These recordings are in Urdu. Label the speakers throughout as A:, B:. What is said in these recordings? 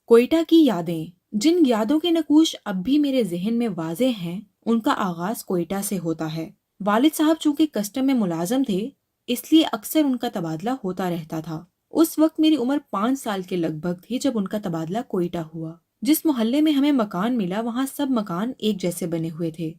A: کوئٹہ کی یادیں، جن یادوں کے نقوش اب بھی میرے ذہن میں واضح ہیں، ان کا آغاز کوئٹہ سے ہوتا ہے۔ والد صاحب چونکہ کسٹم میں ملازم تھے، اس لیے اکثر ان کا تبادلہ ہوتا رہتا تھا۔ اس وقت میری عمر 5 سال کے لگ بھگ تھی جب ان کا تبادلہ کوئٹہ ہوا۔ جس محلے میں ہمیں مکان ملا وہاں سب مکان ایک جیسے بنے ہوئے تھے۔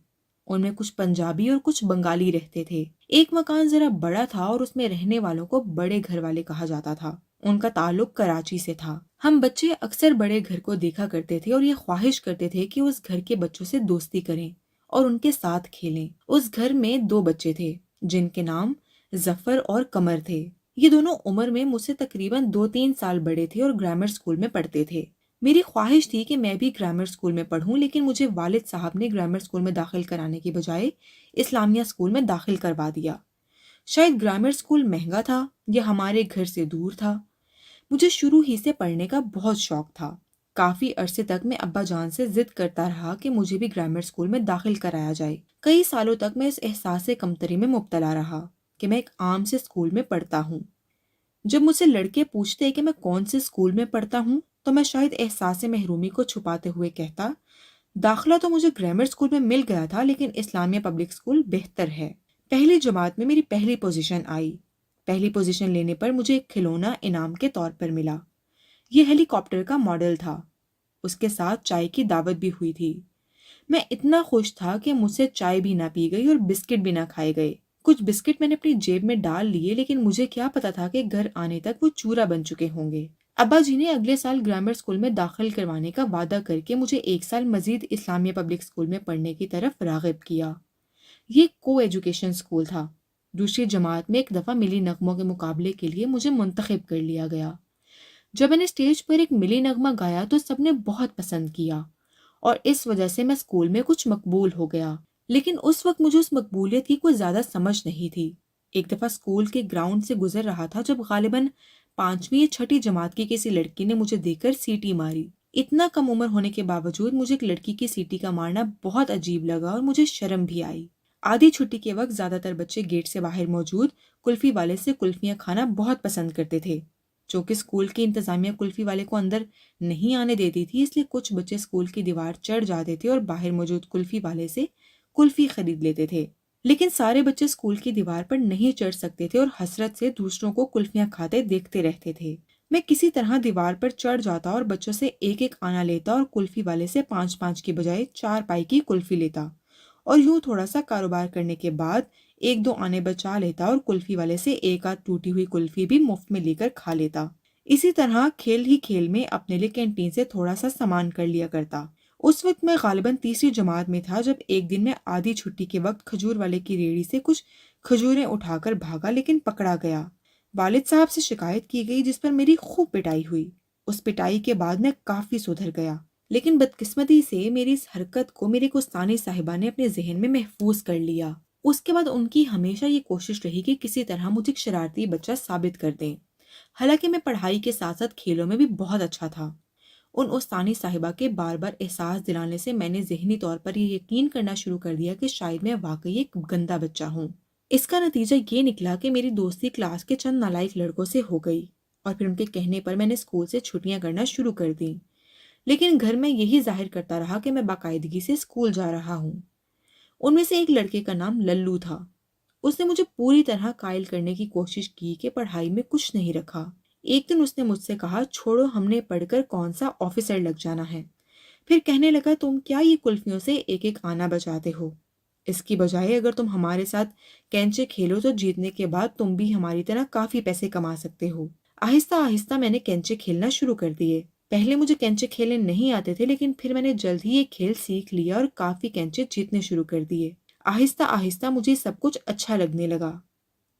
A: ان میں کچھ پنجابی اور کچھ بنگالی رہتے تھے۔ ایک مکان ذرا بڑا تھا اور اس میں رہنے والوں کو بڑے گھر والے کہا جاتا تھا۔ ان کا تعلق کراچی سے تھا۔ ہم بچے اکثر بڑے گھر کو دیکھا کرتے تھے اور یہ خواہش کرتے تھے کہ اس گھر کے بچوں سے دوستی کریں اور ان کے ساتھ کھیلیں۔ اس گھر میں 2 بچے تھے جن کے نام ظفر اور قمر تھے۔ یہ دونوں عمر میں مجھ سے تقریباً 2-3 سال بڑے تھے اور گرامر اسکول میں پڑھتے تھے۔ میری خواہش تھی کہ میں بھی گرامر اسکول میں پڑھوں، لیکن مجھے والد صاحب نے گرامر اسکول میں داخل کرانے کی بجائے اسلامیہ اسکول میں داخل کروا دیا۔ شاید گرامر اسکول مہنگا تھا یا ہمارے گھر سے دور تھا۔ مجھے شروع ہی سے پڑھنے کا بہت شوق تھا۔ کافی عرصے تک میں ابا جان سے ضد کرتا رہا کہ مجھے بھی گرامر اسکول میں داخل کرایا جائے۔ کئی سالوں تک میں اس احساس کمتری میں مبتلا رہا کہ میں ایک عام سے اسکول میں پڑھتا ہوں۔ جب مجھ سے لڑکے پوچھتے کہ میں کون سے اسکول میں پڑھتا ہوں تو میں شاید احساس محرومی کو چھپاتے ہوئے کہتا، داخلہ تو مجھے گرامر اسکول میں مل گیا تھا، لیکن اسلامیہ پبلک اسکول بہتر ہے۔ پہلی جماعت میں میری پہلی پوزیشن آئی۔ پہلی پوزیشن لینے پر مجھے ایک کھلونا انعام کے طور پر ملا۔ یہ ہیلی کاپٹر کا ماڈل تھا۔ اس کے ساتھ چائے کی دعوت بھی ہوئی تھی۔ میں اتنا خوش تھا کہ مجھ سے چائے بھی نہ پی گئی اور بسکٹ بھی نہ کھائے گئے۔ کچھ بسکٹ میں نے اپنی جیب میں ڈال لیے، لیکن مجھے کیا پتا تھا کہ گھر آنے تک وہ چورا بن چکے ہوں گے۔ ابا جی نے اگلے سال گرامر اسکول میں داخل کروانے کا وعدہ کر کے مجھے 1 سال مزید اسلامیہ پبلک اسکول میں پڑھنے کی طرف راغب کیا۔ یہ کو ایجوکیشن اسکول تھا۔ دوسری جماعت میں ایک دفعہ ملی نغموں کے مقابلے کے لیے مجھے منتخب کر لیا گیا۔ جب میں نے اسٹیج پر ایک ملی نغمہ گایا تو سب نے بہت پسند کیا اور اس وجہ سے میں اسکول میں کچھ مقبول ہو گیا، لیکن اس وقت مجھے اس مقبولیت کی کوئی زیادہ سمجھ نہیں تھی۔ ایک دفعہ اسکول کے گراؤنڈ سے گزر رہا تھا جب غالباً 5ویں یا 6ٹھی جماعت کی کسی لڑکی نے مجھے دیکھ کر سیٹی ماری۔ اتنا کم عمر ہونے کے باوجود مجھے ایک لڑکی کی سیٹی کا مارنا بہت عجیب لگا اور مجھے شرم بھی آئی۔ آدھی چھٹی کے وقت زیادہ تر بچے گیٹ سے باہر موجود کلفی والے سے کلفیاں کھانا بہت پسند کرتے تھے۔ چونکہ اسکول کی انتظامیہ کلفی والے کو اندر نہیں آنے دیتی تھی، اس لیے کچھ بچے اسکول کی دیوار چڑھ جاتے تھے اور باہر موجود کلفی والے سے کلفی خرید لیتے تھے۔ لیکن سارے بچے اسکول کی دیوار پر نہیں چڑھ سکتے تھے اور حسرت سے دوسروں کو کلفیاں کھاتے دیکھتے رہتے تھے۔ میں کسی طرح دیوار پر چڑھ جاتا اور بچوں سے ایک ایک آنا لیتا اور کلفی والے سے 5 کی بجائے 4 پائی کی کلفی لیتا، اور یوں تھوڑا سا کاروبار کرنے کے بعد 1-2 آنے بچا لیتا اور کلفی والے سے 1 آدھ ٹوٹی ہوئی کلفی بھی مفت میں لے کر کھا لیتا۔ اسی طرح کھیل ہی کھیل میں اپنے لیے کینٹین سے تھوڑا سا سامان کر لیا کرتا۔ اس وقت میں غالباً 3ری جماعت میں تھا جب ایک دن میں آدھی چھٹی کے وقت کھجور والے کی ریڑھی سے کچھ کھجوریں اٹھا کر بھاگا، لیکن پکڑا گیا۔ والد صاحب سے شکایت کی گئی جس پر میری خوب پٹائی ہوئی۔ اس پٹائی کے بعد میں کافی سدھر گیا، لیکن بدقسمتی سے میری اس حرکت کو میری کستانی صاحبہ نے اپنے ذہن میں محفوظ کر لیا۔ اس کے بعد ان کی ہمیشہ یہ کوشش رہی کہ کسی طرح مجھے ایک شرارتی بچہ ثابت کر دیں۔ حالانکہ میں پڑھائی کے ساتھ ساتھ کھیلوں میں بھی بہت اچھا تھا۔ ان استانی صاحبہ کے بار بار احساس دلانے سے میں نے ذہنی طور پر یہ یقین کرنا شروع کر دیا کہ شاید میں واقعی ایک گندا بچہ ہوں۔ اس کا نتیجہ یہ نکلا کہ میری دوستی کلاس کے چند نالائق لڑکوں سے ہو گئی، اور پھر ان کے کہنے پر میں نے اسکول سے چھٹیاں کرنا شروع کر دیں۔ لیکن گھر میں یہی ظاہر کرتا رہا کہ میں باقاعدگی سے اسکول جا رہا ہوں۔ ان میں سے ایک لڑکے کا نام للو تھا۔ اس نے مجھے پوری طرح قائل کرنے کی کوشش کی کہ پڑھائی میں کچھ نہیں رکھا۔ ایک دن اس نے مجھ سے کہا، چھوڑو، ہم نے پڑھ کر کون سا آفیسر لگ جانا ہے۔ پھر کہنے لگا، تم کیا یہ کلفیوں سے ایک ایک آنا بچاتے ہو؟ اس کی بجائے اگر تم ہمارے ساتھ کینچے کھیلو تو جیتنے کے بعد تم بھی ہماری طرح کافی پیسے کما سکتے ہو۔ آہستہ آہستہ میں نے کینچے کھیلنا شروع کر دیے۔ پہلے مجھے کینچے کھیلنے نہیں آتے تھے، لیکن پھر میں نے جلد ہی یہ کھیل سیکھ لیا اور کافی کینچے جیتنے شروع کر دیے۔ آہستہ آہستہ مجھے سب کچھ اچھا لگنے لگا،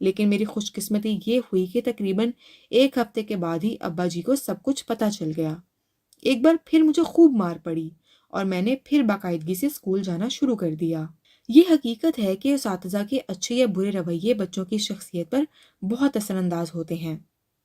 A: لیکن میری خوش قسمتی یہ ہوئی کہ تقریباً 1 ہفتے کے بعد ہی ابا جی کو سب کچھ پتہ چل گیا۔ ایک بار پھر مجھے خوب مار پڑی اور میں نے پھر باقاعدگی سے اسکول جانا شروع کر دیا۔ یہ حقیقت ہے کہ اساتذہ کے اچھے یا برے رویے بچوں کی شخصیت پر بہت اثر انداز ہوتے ہیں۔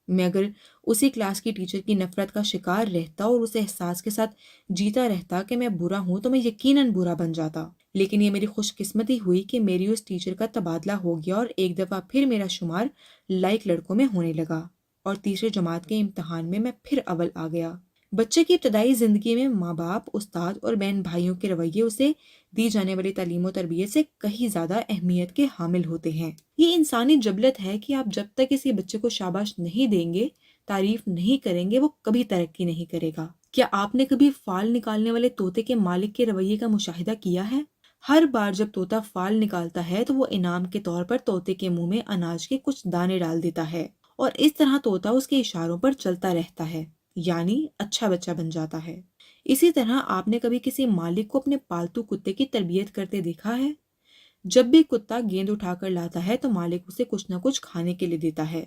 A: میں اگر اسی کلاس کی ٹیچر کی نفرت کا شکار رہتا اور اس احساس کے ساتھ جیتا رہتا کہ میں برا ہوں تو میں یقیناً برا بن جاتا۔ لیکن یہ میری خوش قسمتی ہوئی کہ میری اس ٹیچر کا تبادلہ ہو گیا اور ایک دفعہ پھر میرا شمار لائق لڑکوں میں ہونے لگا، اور 3ری جماعت کے امتحان میں پھر اول آ گیا۔ بچے کی ابتدائی زندگی میں ماں باپ، استاد اور بہن بھائیوں کے رویے اسے دی جانے والی تعلیم و تربیت سے کہیں زیادہ اہمیت کے حامل ہوتے ہیں۔ یہ انسانی جبلت ہے کہ آپ جب تک کسی بچے کو شاباش نہیں دیں گے، تعریف نہیں کریں گے، وہ کبھی ترقی نہیں کرے گا۔ کیا آپ نے کبھی فال نکالنے والے طوطے کے مالک کے رویے کا مشاہدہ کیا ہے؟ ہر بار جب طوطا فال نکالتا ہے تو وہ انعام کے طور پر طوطے کے منہ میں اناج کے کچھ دانے ڈال دیتا ہے، اور اس طرح طوطا اس کے اشاروں پر چلتا رہتا ہے، یعنی اچھا بچہ بن جاتا ہے۔ اسی طرح آپ نے کبھی کسی مالک کو اپنے پالتو کتے کی تربیت کرتے دیکھا ہے؟ جب بھی کتا گیند اٹھا کر لاتا ہے تو مالک اسے کچھ نہ کچھ کھانے کے لیے دیتا ہے۔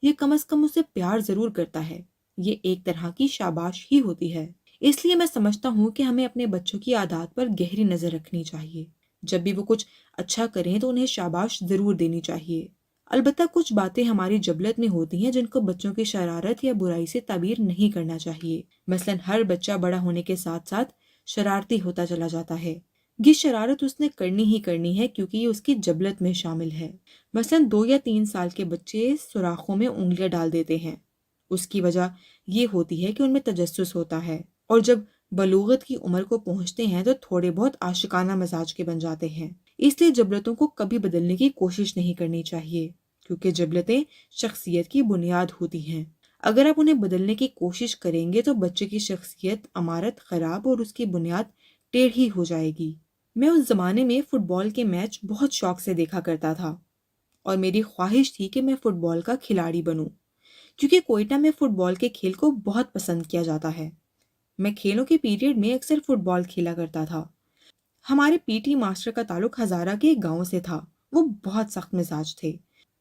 A: یہ کم از کم اسے پیار ضرور کرتا ہے۔ یہ ایک طرح کی شاباش ہی ہوتی ہے۔ اس لیے میں سمجھتا ہوں کہ ہمیں اپنے بچوں کی عادات پر گہری نظر رکھنی چاہیے۔ جب بھی وہ کچھ اچھا کریں تو انہیں شاباش ضرور دینی چاہیے۔ البتہ کچھ باتیں ہماری جبلت میں ہوتی ہیں جن کو بچوں کی شرارت یا برائی سے تعبیر نہیں کرنا چاہیے۔ مثلاً ہر بچہ بڑا ہونے کے ساتھ ساتھ شرارتی ہوتا چلا جاتا ہے۔ یہ شرارت اس نے کرنی ہی کرنی ہے کیونکہ یہ اس کی جبلت میں شامل ہے۔ مثلاً 2 یا 3 سال کے بچے سوراخوں میں انگلیاں ڈال دیتے ہیں۔ اس کی وجہ یہ ہوتی ہے کہ ان میں تجسس ہوتا ہے، اور جب بلوغت کی عمر کو پہنچتے ہیں تو تھوڑے بہت عاشقانہ مزاج کے بن جاتے ہیں۔ اس لیے جبلتوں کو کبھی بدلنے کی کوشش نہیں کرنی چاہیے، کیونکہ جبلتیں شخصیت کی بنیاد ہوتی ہیں۔ اگر آپ انہیں بدلنے کی کوشش کریں گے تو بچے کی شخصیت عمارت خراب اور اس کی بنیاد ٹیڑھی ہو جائے گی۔ میں اس زمانے میں فٹ بال کے میچ بہت شوق سے دیکھا کرتا تھا، اور میری خواہش تھی کہ میں فٹ بال کا کھلاڑی بنوں، کیونکہ کوئٹہ میں فٹ بال کے کھیل کو بہت پسند کیا جاتا ہے۔ میں کھیلوں کے پیریڈ میں اکثر فٹ بال کھیلا کرتا تھا۔ ہمارے پی ٹی ماسٹر کا تعلق ہزارہ کے ایک گاؤں سے تھا۔ وہ بہت سخت مزاج تھے،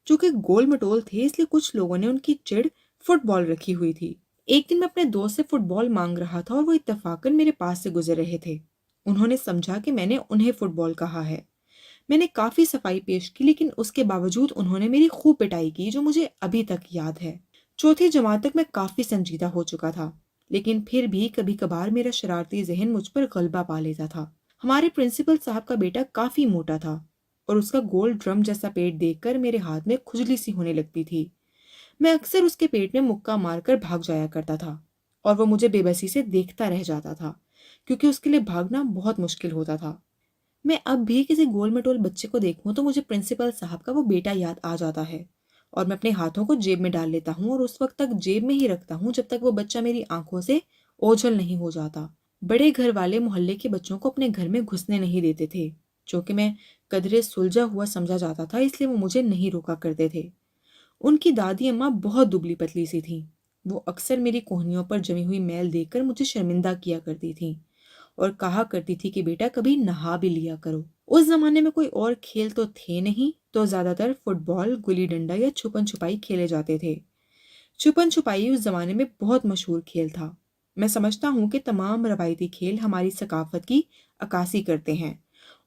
A: چونکہ گول مٹول تھے اس لیے کچھ لوگوں نے ان کی چڑ فٹ بال رکھی ہوئی تھی۔ ایک دن میں اپنے دوست سے فٹ بال مانگ رہا تھا اور وہ اتفاقاً میرے پاس سے گزر رہے تھے۔ انہوں نے سمجھا کہ میں نے انہیں فٹ بال کہا ہے۔ میں نے کافی صفائی پیش کی، لیکن اس کے باوجود انہوں نے میری خوب پٹائی کی جو مجھے ابھی تک یاد ہے۔ چوتھی جماعت تک میں کافی سنجیدہ ہو چکا تھا، لیکن پھر بھی کبھی کبھار میرا شرارتی ذہن مجھ پر غلبہ پا لیتا تھا۔ ہمارے پرنسپل صاحب کا بیٹا کافی موٹا تھا، اور اس کا گول ڈرم جیسا پیٹ دیکھ کر میرے ہاتھ میں کھجلی سی ہونے لگتی تھی۔ میں اکثر اس کے پیٹ میں مکہ مار کر بھاگ جایا کرتا تھا، اور وہ مجھے بے بسی سے دیکھتا رہ جاتا تھا، کیونکہ اس کے لیے بھاگنا بہت مشکل ہوتا تھا۔ میں اب بھی کسی گول مٹول بچے کو دیکھوں تو مجھے پرنسپل صاحب کا وہ بیٹا یاد آ جاتا ہے، اور میں اپنے ہاتھوں کو جیب میں ڈال لیتا ہوں اور اس وقت تک جیب میں ہی رکھتا ہوں جب تک وہ بچہ میری آنکھوں سے اوجھل نہیں ہو جاتا۔ بڑے گھر والے محلے کے بچوں کو اپنے گھر میں گھسنے نہیں دیتے تھے، چونکہ میں قدرے سلجھا ہوا سمجھا جاتا تھا، اس لیے وہ مجھے نہیں روکا کرتے تھے۔ ان کی دادی اماں بہت دبلی پتلی سی تھیں۔ وہ اکثر میری کوہنیوں پر جمی ہوئی میل دیکھ کر مجھے شرمندہ کیا کرتی تھیں، اور کہا کرتی تھی کہ بیٹا کبھی نہا بھی لیا کرو۔ اس زمانے میں کوئی اور کھیل تو تھے نہیں، تو زیادہ تر فٹ بال، گلی ڈنڈا یا چھپن چھپائی کھیلے جاتے تھے۔ چھپن چھپائی اس زمانے میں بہت مشہور کھیل تھا۔ میں سمجھتا ہوں کہ تمام روایتی کھیل ہماری ثقافت کی عکاسی کرتے ہیں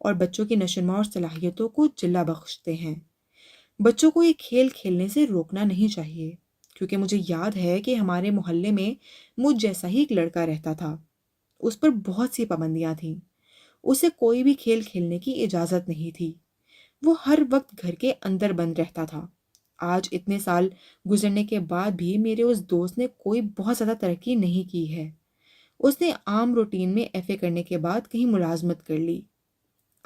A: اور بچوں کی نشوونما اور صلاحیتوں کو جلا بخشتے ہیں۔ بچوں کو یہ کھیل کھیلنے سے روکنا نہیں چاہیے، کیونکہ مجھے یاد ہے کہ ہمارے محلے میں مجھ جیسا ہی ایک لڑکا رہتا تھا۔ اس پر بہت سی پابندیاں تھیں۔ اسے کوئی بھی کھیل کھیلنے کی اجازت نہیں تھی۔ وہ ہر وقت گھر کے اندر بند رہتا تھا۔ آج اتنے سال گزرنے کے بعد بھی میرے اس دوست نے کوئی بہت زیادہ ترقی نہیں کی ہے۔ اس نے عام روٹین میں ایف اے کرنے کے بعد کہیں ملازمت کر لی۔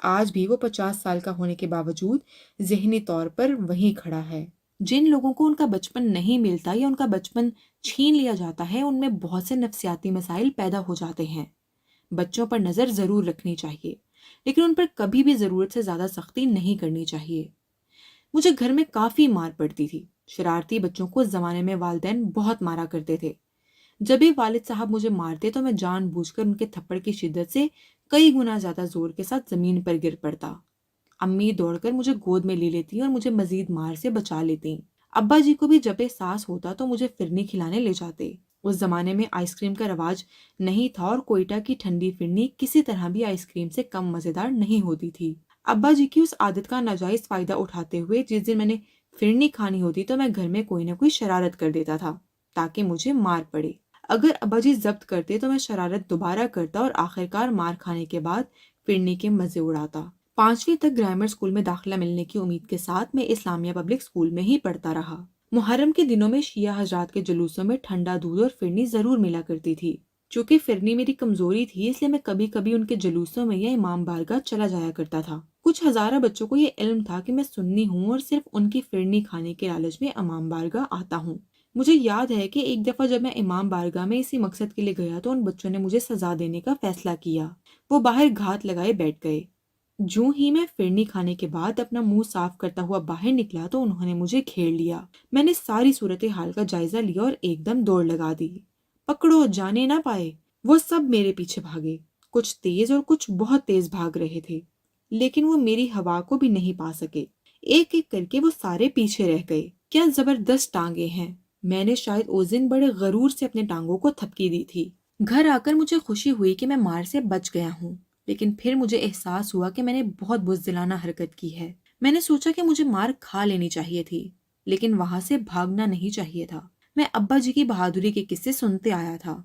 A: آج بھی وہ 50 سال کا ہونے کے باوجود ذہنی طور پر وہیں کھڑا ہے۔ جن لوگوں کو ان کا بچپن نہیں ملتا یا ان کا بچپن چھین لیا جاتا ہے، ان میں بہت سے نفسیاتی مسائل پیدا ہو جاتے ہیں۔ بچوں پر نظر ضرور رکھنی چاہیے، لیکن ان پر کبھی بھی ضرورت سے زیادہ سختی نہیں کرنی چاہیے۔ مجھے گھر میں کافی مار پڑتی تھی۔ شرارتی بچوں کو اس زمانے میں والدین بہت مارا کرتے تھے۔ جب بھی والد صاحب مجھے مارتے تو میں جان بوجھ کر ان کے تھپڑ کی شدت سے کئی گنا زیادہ زور کے ساتھ زمین پر گر پڑتا۔ امی دوڑ کر مجھے گود میں لے لیتی اور مجھے مزید مار سے بچا لیتی۔ ابا جی کو بھی جب احساس ہوتا تو مجھے فرنی کھلانے لے جاتے۔ اس زمانے میں آئس کریم کا رواج نہیں تھا، اور کوئٹہ کی ٹھنڈی فرنی کسی طرح بھی آئس کریم سے کم مزیدار نہیں ہوتی تھی۔ ابا جی کی اس عادت کا ناجائز فائدہ اٹھاتے ہوئے جس دن میں نے فرنی کھانی ہوتی تو میں گھر میں کوئی نہ کوئی شرارت کر دیتا تھا تاکہ مجھے مار پڑے۔ اگر ابا جی ضبط کرتے تو میں شرارت دوبارہ کرتا اور آخرکار مار کھانے کے بعد فرنی کے مزے اڑاتا۔ 5ویں تک گرامر اسکول میں داخلہ ملنے کی امید کے ساتھ میں اسلامیہ پبلک اسکول میں ہی پڑھتا رہا۔ محرم کے دنوں میں شیعہ حضرات کے جلوسوں میں ٹھنڈا دودھ اور فرنی ضرور ملا کرتی تھی۔ چونکہ فرنی میری کمزوری تھی، اس لیے میں کبھی کبھی ان کے جلوسوں میں یا امام بارگاہ چلا جایا کرتا تھا۔ کچھ ہزارہ بچوں کو یہ علم تھا کہ میں سنی ہوں اور صرف ان کی فرنی کھانے کے لالچ میں امام بارگاہ آتا ہوں۔ مجھے یاد ہے کہ ایک دفعہ جب میں امام بارگاہ میں اسی مقصد کے لیے گیا تو ان بچوں نے مجھے سزا دینے کا فیصلہ کیا۔ وہ باہر گھات لگائے بیٹھ گئے۔ جوں ہی میں فرنی کھانے کے بعد اپنا منہ صاف کرتا ہوا باہر نکلا تو انہوں نے مجھے گھیر لیا۔ میں نے ساری صورتحال کا جائزہ لیا اور ایک دم دوڑ لگا دی۔ پکڑو، جانے نہ پائے۔ وہ سب میرے پیچھے بھاگے، کچھ تیز اور کچھ بہت تیز بھاگ رہے تھے، لیکن وہ میری ہوا کو بھی نہیں پا سکے۔ ایک ایک کر کے وہ سارے پیچھے رہ گئے۔ کیا زبردست ٹانگیں ہیں! میں نے شاید اس دن بڑے غرور سے اپنے ٹانگوں کو تھپکی دی تھی۔ گھر آ کر مجھے خوشی ہوئی کہ میں مار سے بچ گیا ہوں، لیکن پھر مجھے احساس ہوا کہ میں نے بہت بزدلانہ حرکت کی ہے۔ میں نے سوچا کہ مجھے مار کھا لینی چاہیے تھی، لیکن وہاں سے بھاگنا نہیں چاہیے تھا۔ میں ابا جی کی بہادری کے قصے سنتے آیا تھا۔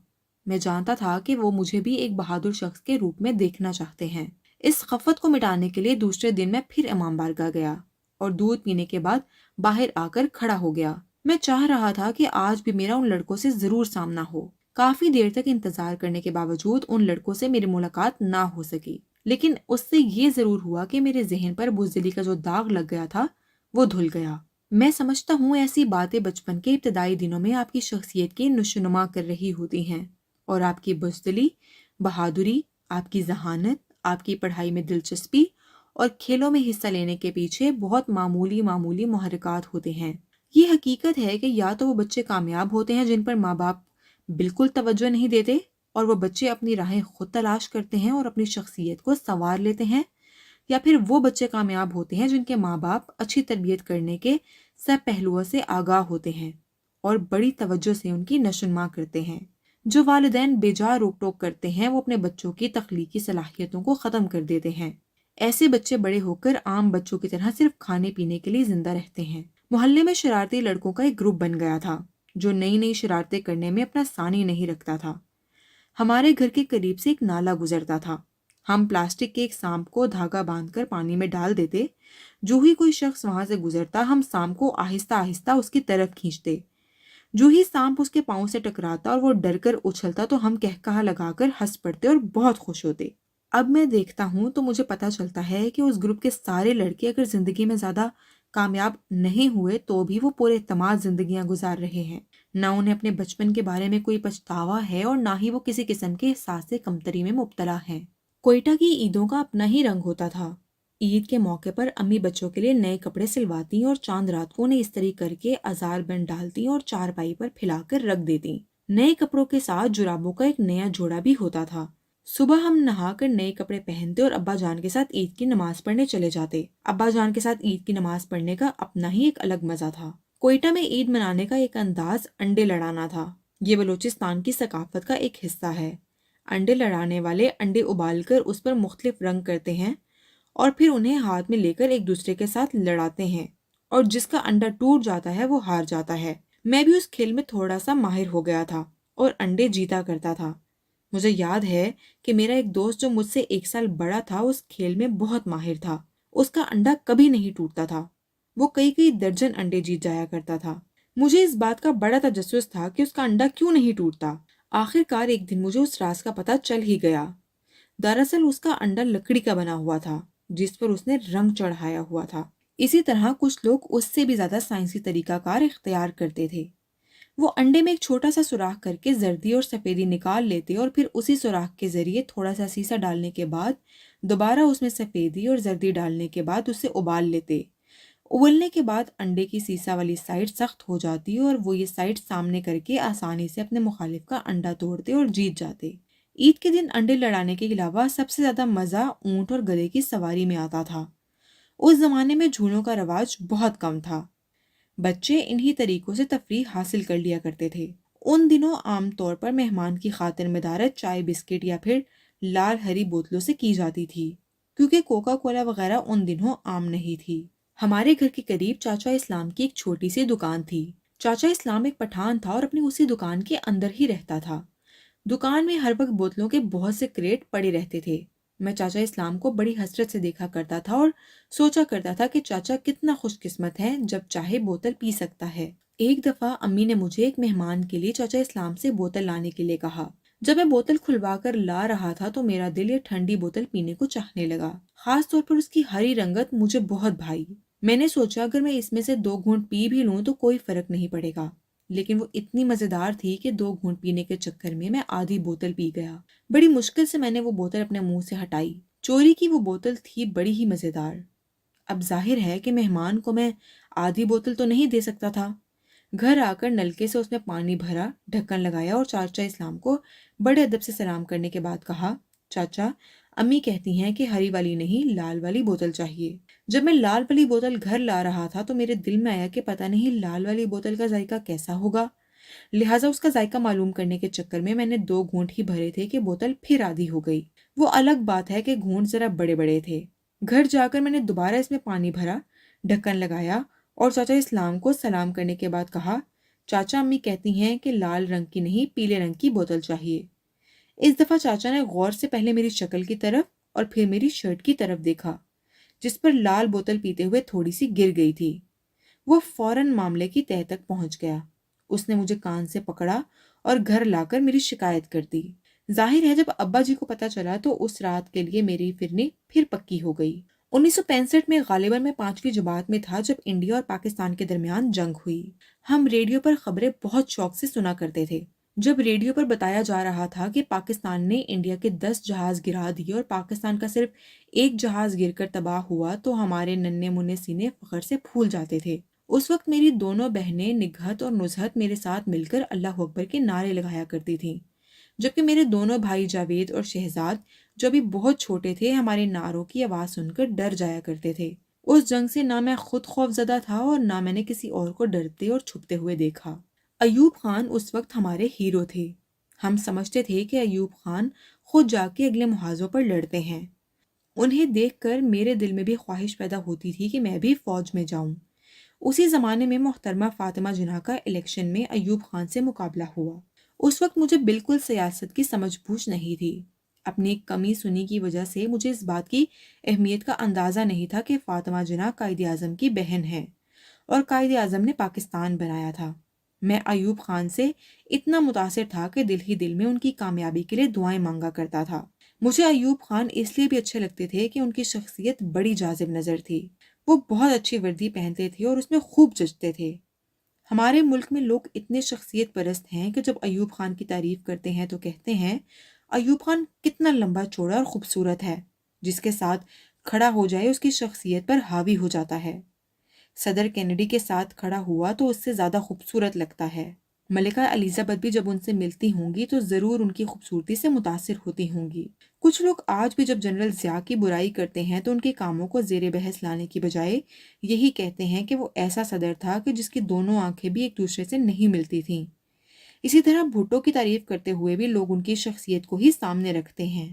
A: میں جانتا تھا کہ وہ مجھے بھی ایک بہادر شخص کے روپ میں دیکھنا چاہتے ہیں۔ اس خفت کو مٹانے کے لیے دوسرے دن میں پھر امام بارگاہ گیا اور دودھ پینے کے بعد باہر آ کر کھڑا ہو گیا۔ میں چاہ رہا تھا کہ آج بھی میرا ان لڑکوں سے ضرور سامنا ہو۔ کافی دیر تک انتظار کرنے کے باوجود ان لڑکوں سے میری ملاقات نہ ہو سکی، لیکن اس سے یہ ضرور ہوا کہ میرے ذہن پر بزدلی کا جو داغ لگ گیا تھا وہ دھل گیا۔ میں سمجھتا ہوں ایسی باتیں بچپن کے ابتدائی دنوں میں آپ کی شخصیت کی نشوونما کر رہی ہوتی ہیں، اور آپ کی بزدلی، بہادری، آپ کی ذہانت، آپ کی پڑھائی میں دلچسپی اور کھیلوں میں حصہ لینے کے پیچھے بہت معمولی محرکات ہوتے ہیں۔ یہ حقیقت ہے کہ یا تو وہ بچے کامیاب ہوتے ہیں جن پر ماں باپ بالکل توجہ نہیں دیتے، اور وہ بچے اپنی راہیں خود تلاش کرتے ہیں اور اپنی شخصیت کو سنوار لیتے ہیں، یا پھر وہ بچے کامیاب ہوتے ہیں جن کے ماں باپ اچھی تربیت کرنے کے سب پہلوؤں سے آگاہ ہوتے ہیں اور بڑی توجہ سے ان کی نشوونما کرتے ہیں۔ جو والدین بے جا روک ٹوک کرتے ہیں وہ اپنے بچوں کی تخلیقی صلاحیتوں کو ختم کر دیتے ہیں۔ ایسے بچے بڑے ہو کر عام بچوں کی طرح صرف کھانے پینے کے لیے زندہ رہتے ہیں۔ محلے میں شرارتی لڑکوں کا ایک گروپ بن گیا تھا جو نئی نئی شرارتیں کرنے میں اپنا ثانی نہیں رکھتا تھا۔ ہمارے گھر کے قریب سے ایک نالا گزرتا تھا۔ ہم پلاسٹک کے ایک سانپ کو دھاگا باندھ کر پانی میں ڈال دیتے۔ جو ہی کوئی شخص وہاں سے گزرتا ہم سانپ کو آہستہ آہستہ اس کی طرف کھینچتے۔ جو ہی سانپ اس کے پاؤں سے ٹکراتا اور وہ ڈر کر اچھلتا تو ہم کہکہا لگا کر ہنس پڑتے اور بہت خوش ہوتے۔ اب میں دیکھتا ہوں تو مجھے پتا چلتا ہے کہ اس گروپ کے سارے لڑکے اگر زندگی میں زیادہ کامیاب نہیں ہوئے تو بھی وہ پورے اعتماد زندگیاں گزار رہے ہیں۔ نہ انہیں اپنے بچپن کے بارے میں کوئی پچھتاوا ہے اور نہ ہی وہ کسی قسم کے احساس کمتری میں مبتلا ہیں۔ کوئٹہ کی عیدوں کا اپنا ہی رنگ ہوتا تھا۔ عید کے موقع پر امی بچوں کے لیے نئے کپڑے سلواتی اور چاند رات کو انہیں استری کر کے ازار بند ڈالتی اور چارپائی پر پھیلا کر رکھ دیتی۔ نئے کپڑوں کے ساتھ جرابوں کا ایک نیا جوڑا بھی ہوتا تھا۔ صبح ہم نہا کر نئے کپڑے پہنتے اور ابا جان کے ساتھ عید کی نماز پڑھنے چلے جاتے۔ ابا جان کے ساتھ عید کی نماز پڑھنے کا اپنا ہی ایک الگ مزہ تھا۔ کوئٹہ میں عید منانے کا ایک انداز انڈے لڑانا تھا۔ یہ بلوچستان کی ثقافت کا ایک حصہ ہے۔ انڈے لڑانے والے انڈے ابال کر اس پر مختلف رنگ کرتے ہیں اور پھر انہیں ہاتھ میں لے کر ایک دوسرے کے ساتھ لڑاتے ہیں، اور جس کا انڈا ٹوٹ جاتا ہے وہ ہار جاتا ہے۔ میں بھی اس کھیل میں تھوڑا سا ماہر ہو گیا تھا اور انڈے جیتا کرتا تھا۔ مجھے یاد ہے کہ میرا ایک دوست جو مجھ سے 1 سال بڑا تھا اس کھیل میں بہت ماہر تھا۔ اس کا انڈا کبھی نہیں ٹوٹتا تھا۔ وہ کئی درجن انڈے جیت جایا کرتا تھا۔ مجھے اس بات کا بڑا تجسس تھا کہ اس کا انڈا کیوں نہیں ٹوٹتا۔ آخر کار ایک دن مجھے اس راز کا پتہ چل ہی گیا۔ دراصل اس کا انڈا لکڑی کا بنا ہوا تھا جس پر اس نے رنگ چڑھایا ہوا تھا۔ اسی طرح کچھ لوگ اس سے بھی زیادہ سائنسی طریقہ کار اختیار کرتے تھے۔ وہ انڈے میں ایک چھوٹا سا سوراخ کر کے زردی اور سفیدی نکال لیتے اور پھر اسی سوراخ کے ذریعے تھوڑا سا سیسا ڈالنے کے بعد دوبارہ اس میں سفیدی اور زردی ڈالنے کے بعد اسے ابال لیتے۔ ابلنے کے بعد انڈے کی سیسا والی سائڈ سخت ہو جاتی اور وہ یہ سائڈ سامنے کر کے آسانی سے اپنے مخالف کا انڈا توڑتے اور جیت جاتے۔ عید کے دن انڈے لڑانے کے علاوہ سب سے زیادہ مزہ اونٹ اور گدھے کی سواری میں آتا تھا۔ اس زمانے میں جھولوں کا رواج بہت کم تھا۔ بچے انہی طریقوں سے تفریح حاصل کر لیا کرتے تھے۔ ان دنوں عام طور پر مہمان کی خاطر مدارت چائے بسکٹ یا پھر لال ہری بوتلوں سے کی جاتی تھی، کیونکہ کوکا کولا وغیرہ ان دنوں عام نہیں تھی۔ ہمارے گھر کے قریب چاچا اسلام کی ایک چھوٹی سی دکان تھی۔ چاچا اسلام ایک پٹھان تھا اور اپنی اسی دکان کے اندر ہی رہتا تھا۔ دکان میں ہر وقت بوتلوں کے بہت سے کریٹ پڑے رہتے تھے۔ میں چاچا اسلام کو بڑی حسرت سے دیکھا کرتا تھا اور سوچا کرتا تھا کہ چاچا کتنا خوش قسمت ہے جب چاہے بوتل پی سکتا ہے۔ ایک دفعہ امی نے مجھے ایک مہمان کے لیے چاچا اسلام سے بوتل لانے کے لیے کہا۔ جب میں بوتل کھلوا کر لا رہا تھا تو میرا دل یہ ٹھنڈی بوتل پینے کو چاہنے لگا، خاص طور پر اس کی ہری رنگت مجھے بہت بھائی۔ میں نے سوچا اگر میں اس میں سے 2 گھونٹ پی بھی لوں تو کوئی فرق نہیں پڑے گا، لیکن وہ اتنی مزیدار تھی کہ 2 گھونٹ پینے کے چکر میں آدھی بوتل پی گیا۔ بڑی مشکل سے میں نے وہ بوتل اپنے منہ سے ہٹائی۔ چوری کی وہ بوتل تھی بڑی ہی مزیدار۔ اب ظاہر ہے کہ مہمان کو میں آدھی بوتل تو نہیں دے سکتا تھا۔ گھر آ کر نلکے سے اس میں پانی بھرا، ڈھکن لگایا اور چاچا اسلام کو بڑے ادب سے سلام کرنے کے بعد کہا، چاچا، امی کہتی ہیں کہ ہری والی نہیں لال والی بوتل چاہیے۔ جب میں لال والی بوتل گھر لا رہا تھا تو میرے دل میں آیا کہ پتہ نہیں لال والی بوتل کا ذائقہ کیسا ہوگا، لہٰذا اس کا ذائقہ معلوم کرنے کے چکر میں نے 2 گھونٹ ہی بھرے تھے کہ بوتل پھر آدھی ہو گئی۔ وہ الگ بات ہے کہ گھونٹ ذرا بڑے بڑے تھے۔ گھر جا کر میں نے دوبارہ اس میں پانی بھرا، ڈھکن لگایا اور چاچا اسلام کو سلام کرنے کے بعد کہا، چاچا، امی کہتی ہیں کہ لال رنگ کی نہیں پیلے رنگ کی بوتل چاہیے۔ اس دفعہ چاچا نے غور سے پہلے میری شکل کی طرف اور پھر میری شرٹ کی طرف دیکھا، جس پر لال بوتل پیتے ہوئے تھوڑی سی گر گئی تھی۔ وہ فوراً معاملے کی تہہ تک پہنچ گیا۔ اس نے مجھے کان سے پکڑا اور گھر لا کر میری شکایت کر دی۔ ظاہر ہے جب ابا جی کو پتہ چلا تو اس رات کے لیے میری فرنی پھر پکی ہو گئی۔ 1965 میں غالباً میں 5ویں جماعت میں تھا جب انڈیا اور پاکستان کے درمیان جنگ ہوئی۔ ہم ریڈیو پر خبریں بہت شوق سے سنا کرتے تھے۔ جب ریڈیو پر بتایا جا رہا تھا کہ پاکستان نے انڈیا کے 10 جہاز گرا دیے اور پاکستان کا صرف 1 جہاز گر کر تباہ ہوا تو ہمارے ننھے منھے سینے فخر سے پھول جاتے تھے۔ اس وقت میری دونوں بہنیں نگہت اور نزہت میرے ساتھ مل کر اللہ اکبر کے نعرے لگایا کرتی تھیں، جبکہ میرے دونوں بھائی جاوید اور شہزاد جو ابھی بہت چھوٹے تھے ہمارے نعروں کی آواز سن کر ڈر جایا کرتے تھے۔ اس جنگ سے نہ میں خود خوف زدہ تھا اور نہ میں نے کسی اور کو ڈرتے اور چھپتے ہوئے دیکھا۔ ایوب خان اس وقت ہمارے ہیرو تھے۔ ہم سمجھتے تھے کہ ایوب خان خود جا کے اگلے محاذوں پر لڑتے ہیں۔ انہیں دیکھ کر میرے دل میں بھی خواہش پیدا ہوتی تھی کہ میں بھی فوج میں جاؤں۔ اسی زمانے میں محترمہ فاطمہ جناح کا الیکشن میں ایوب خان سے مقابلہ ہوا۔ اس وقت مجھے بالکل سیاست کی سمجھ بوجھ نہیں تھی۔ اپنی کمی سنی کی وجہ سے مجھے اس بات کی اہمیت کا اندازہ نہیں تھا کہ فاطمہ جناح قائد اعظم کی بہن ہے اور قائد اعظم نے پاکستان بنایا تھا۔ میں ایوب خان سے اتنا متاثر تھا کہ دل ہی دل میں ان کی کامیابی کے لیے دعائیں مانگا کرتا تھا۔ مجھے ایوب خان اس لیے بھی اچھے لگتے تھے کہ ان کی شخصیت بڑی جاذب نظر تھی۔ وہ بہت اچھی وردی پہنتے تھے اور اس میں خوب جچتے تھے۔ ہمارے ملک میں لوگ اتنے شخصیت پرست ہیں کہ جب ایوب خان کی تعریف کرتے ہیں تو کہتے ہیں، ایوب خان کتنا لمبا چوڑا اور خوبصورت ہے، جس کے ساتھ کھڑا ہو جائے اس کی شخصیت پر حاوی ہو جاتا ہے۔ صدر کینیڈی کے ساتھ کھڑا ہوا تو اس سے زیادہ خوبصورت لگتا ہے۔ ملکہ الیزابتھ بھی جب ان سے ملتی ہوں گی تو ضرور ان کی خوبصورتی سے متاثر ہوتی ہوں گی۔ کچھ لوگ آج بھی جب جنرل ضیاء کی برائی کرتے ہیں تو ان کے کاموں کو زیر بحث لانے کی بجائے یہی کہتے ہیں کہ وہ ایسا صدر تھا کہ جس کی دونوں آنکھیں بھی ایک دوسرے سے نہیں ملتی تھیں۔ اسی طرح بھٹو کی تعریف کرتے ہوئے بھی لوگ ان کی شخصیت کو ہی سامنے رکھتے ہیں۔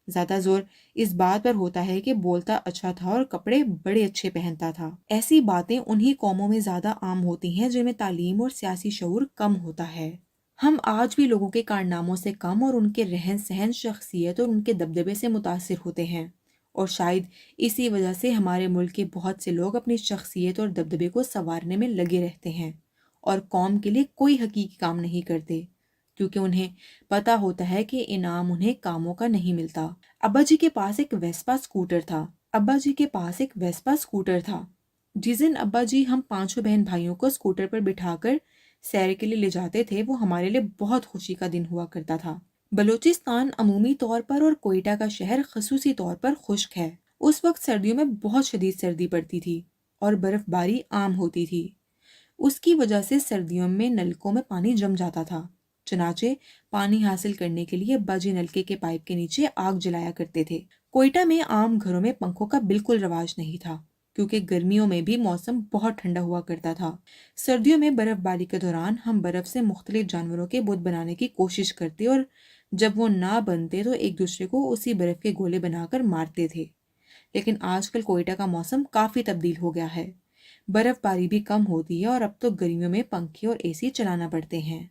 A: زیادہ زور اس بات پر ہوتا ہے کہ بولتا اچھا تھا اور کپڑے بڑے اچھے پہنتا تھا۔ ایسی باتیں انہی قوموں میں زیادہ عام ہوتی ہیں جن میں تعلیم اور سیاسی شعور کم ہوتا ہے۔ ہم آج بھی لوگوں کے کارناموں سے کم اور ان کے رہن سہن، شخصیت اور ان کے دبدبے سے متاثر ہوتے ہیں، اور شاید اسی وجہ سے ہمارے ملک کے بہت سے لوگ اپنی شخصیت اور دبدبے کو سنوارنے میں لگے رہتے ہیں اور قوم کے لیے کوئی حقیقی کام نہیں کرتے، کیونکہ انہیں پتہ ہوتا ہے کہ انعام انہیں کاموں کا نہیں ملتا۔ ابا جی کے پاس ایک ویسپا اسکوٹر تھا۔ جس دن ابا جی ہم 5 بہن بھائیوں کو اسکوٹر پر بٹھا کر سیر کے لیے لے جاتے تھے وہ ہمارے لیے بہت خوشی کا دن ہوا کرتا تھا۔ بلوچستان عمومی طور پر اور کوئٹہ کا شہر خصوصی طور پر خشک ہے۔ اس وقت سردیوں میں بہت شدید سردی پڑتی تھی اور برف باری عام ہوتی تھی۔ اس کی وجہ سے سردیوں میں نلکوں میں پانی جم جاتا تھا، چنانچہ پانی حاصل کرنے کے لیے ابا جی نلکے کے پائپ کے نیچے آگ جلایا کرتے تھے۔ کوئٹہ میں عام گھروں میں پنکھوں کا بالکل رواج نہیں تھا، کیونکہ گرمیوں میں بھی موسم بہت ٹھنڈا ہوا کرتا تھا۔ سردیوں میں برف باری کے دوران ہم برف سے مختلف جانوروں کے بت بنانے کی کوشش کرتے اور جب وہ نہ بنتے تو ایک دوسرے کو اسی برف کے گولے بنا کر مارتے تھے۔ لیکن آج کل کوئٹہ کا موسم کافی تبدیل ہو گیا ہے، برف باری بھی کم ہوتی ہے اور اب تو گرمیوں میں پنکھے اور اے سی چلانا پڑتے ہیں۔